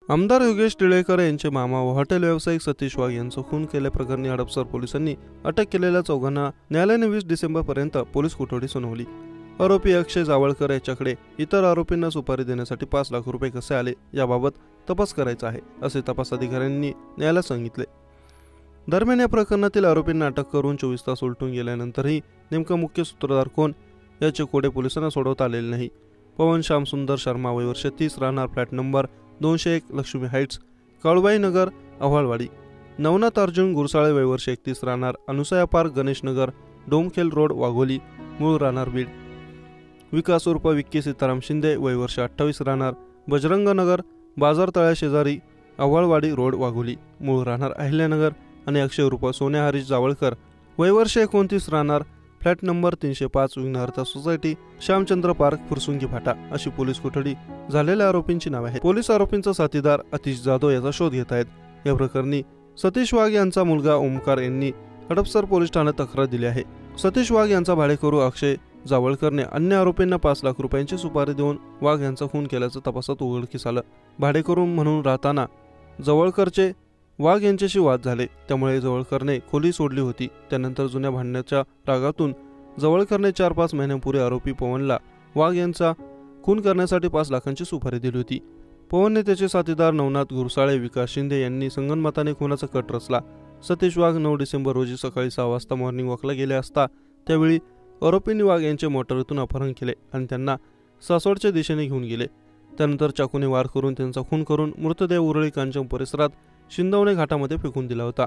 आमदार योगेश टिळेकर यांचे मामा व हॉटेल व्यावसायिक सतीश वाघ यांचा खून केल्याप्रकरणी हडपसर पोलिसांनी अटक केलेल्या चौघांना न्यायालयाने 20 डिसेंबरपर्यंत पोलीस कोठडी सुनावली। आरोपी अक्षय जावळकर याच्याकडे इतर आरोपींना सुपारी देण्यासाठी 5 लाख रुपये कसे आले याबाबत तपास करायचा आहे, असे तपास अधिकाऱ्यांनी न्यायालयाला सांगितले। दरम्यान या प्रकरणातील आरोपींना अटक करून 24 तास उलटून गेल्यानंतरही नेमका मुख्य सूत्रधार कोण याचे कोडे पोलिसांना सोडवता आलेले नाही। पवन श्याम सुंदर शर्मा वय वर्ष 30 राहणार flat number 201 Lakshmi heights Kalubai Nagar Avhalwadi. Navnath Arjun Gursale वय वर्ष 31 राहणार अनुसया पार्क गणेश नगर डोमखेल रोड वाघोली मूळ राहणार बीड। विकास उर्फ विक्की सीताराम शिंदे वय वर्ष 28 राहणार बजरंग नगर बाजार तळ्या शेजारी अव्हाळवाडी रोड वाघोली मूळ राहणार अहिल्यानगर। आणि अक्षय उर्फ सोन्या हरीश जावळकर वय वर्ष 29 राहणार फ्लॅट नंबर 305 विघ्नहर्ता सोसायटी श्यामचंद्र पार्क फुरसुंगी फाटा अशी पोलीस कोठडी झालेल्या आरोपींची नावे आहेत। पोलीस आरोपींचा साथीदार अतिश जाधव याचा शोध घेत आहेत। या प्रकरणी सतीश वाघ यांचा मुलगा ओमकार यांनी हडपसर पोलीस ठाण्यात तक्रार दिली आहे। सतीश वाघ यांचा भाडेकरू अक्षय जावळकरने अन्य आरोपींना 5 लाख रुपयांची सुपारी देऊन वाघ यांचा खून केल्याचं तपासात उघडकीस आलं। भाडेकरू म्हणून राहताना जावळकरचे वाघ यांच्याशी वाद झाले, त्यामुळे जावळकरने खोली सोडली होती। त्यानंतर जुन्या भांडण्याच्या रागातून जावळकरने 4-5 महिन्यांपूर्वी आरोपी पवनला वाघ यांचा खून करण्यासाठी 5 लाखांची सुपारी दिली होती। पवनने त्याचे साथीदार नवनाथ गुरसाळे विकास शिंदे यांनी संगनमताने खुनाचा कट रचला। सतीश वाघ 9 डिसेंबर रोजी सकाळी 6 वाजता मॉर्निंग वॉकला गेले असता त्यावेळी आरोपींनी वाघ यांचे मोटारीतून अपहरण केले आणि त्यांना सासवडच्या दिशेने घेऊन गेले। त्यानंतर चाकूने वार करून त्यांचा खून करून मृतदेह उरळी कांचन परिसरात शिंदवणे घाटामध्ये फेकून दिला होता।